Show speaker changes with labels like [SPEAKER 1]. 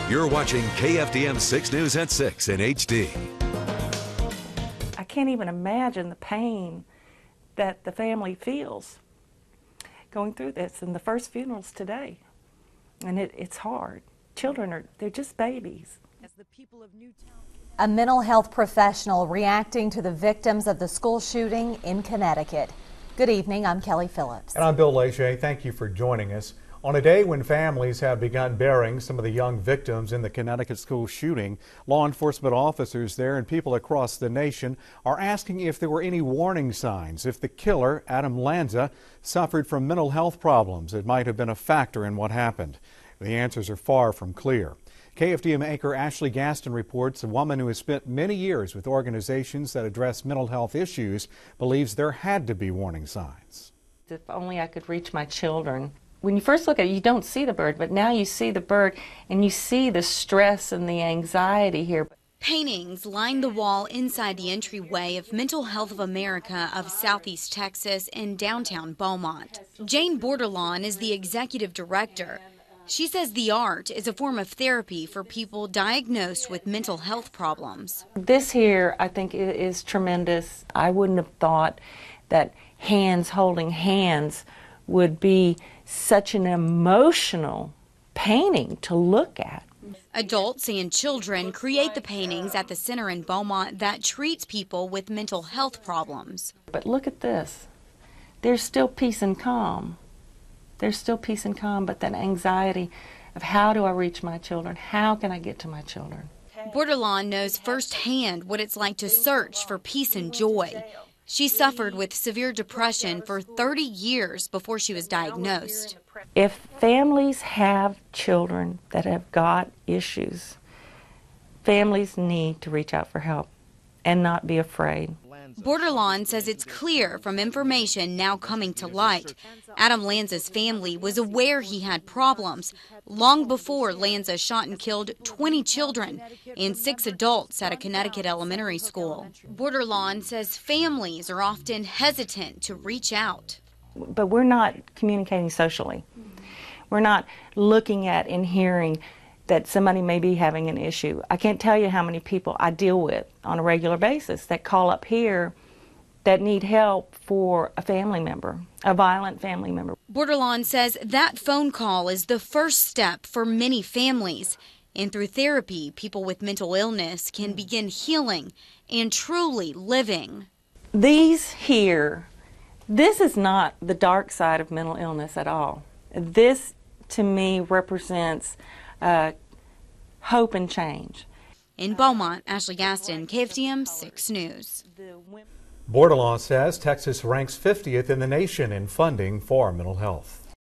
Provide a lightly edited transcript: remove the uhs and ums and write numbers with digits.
[SPEAKER 1] You're watching KFDM 6 News at 6 in HD.
[SPEAKER 2] I can't even imagine the pain that the family feels going through this. And the first funeral's today. And it's hard. Children they're just babies.
[SPEAKER 3] A mental health professional reacting to the victims of the school shooting in Connecticut. Good evening, I'm Kelly Phillips.
[SPEAKER 4] And I'm Bill Leger. Thank you for joining us. On a day when families have begun burying some of the young victims in the Connecticut school shooting, law enforcement officers there and people across the nation are asking if there were any warning signs, if the killer, Adam Lanza, suffered from mental health problems that might have been a factor in what happened. The answers are far from clear. KFDM anchor Ashley Gaston reports a woman who has spent many years with organizations that address mental health issues believes there had to be warning signs.
[SPEAKER 2] If only I could reach my children. When you first look at it, you don't see the bird, but now you see the bird and you see the stress and the anxiety here.
[SPEAKER 5] Paintings line the wall inside the entryway of Mental Health of America of Southeast Texas in downtown Beaumont. Change.Bordelon is the executive director. She says the art is a form of therapy for people diagnosed with mental health problems.
[SPEAKER 2] This here, I think, is tremendous. I wouldn't have thought that hands holding hands would be such an emotional painting to look at.
[SPEAKER 5] Adults and children create the paintings at the center in Beaumont that treats people with mental health problems.
[SPEAKER 2] But look at this. There's still peace and calm. There's still peace and calm, but that anxiety of how do I reach my children? How can I get to my children?
[SPEAKER 5] Bordelon knows firsthand what it's like to search for peace and joy. She suffered with severe depression for 30 years before she was diagnosed.
[SPEAKER 2] If families have children that have got issues, families need to reach out for help and not be afraid.
[SPEAKER 5] Bordelon says it's clear from information now coming to light. Adam Lanza's family was aware he had problems long before Lanza shot and killed 20 children and 6 adults at a Connecticut elementary school. Bordelon says families are often hesitant to reach out.
[SPEAKER 2] But we're not communicating socially. We're not looking at and hearing that somebody may be having an issue. I can't tell you how many people I deal with on a regular basis that call up here that need help for a family member, a violent family member.
[SPEAKER 5] Bordelon says that phone call is the first step for many families. And through therapy, people with mental illness can begin healing and truly living.
[SPEAKER 2] This is not the dark side of mental illness at all. This, to me, represents hope and change.
[SPEAKER 5] In Beaumont, Ashley Gaston, KFDM 6 News.
[SPEAKER 4] Bordelon says Texas ranks 50th in the nation in funding for mental health.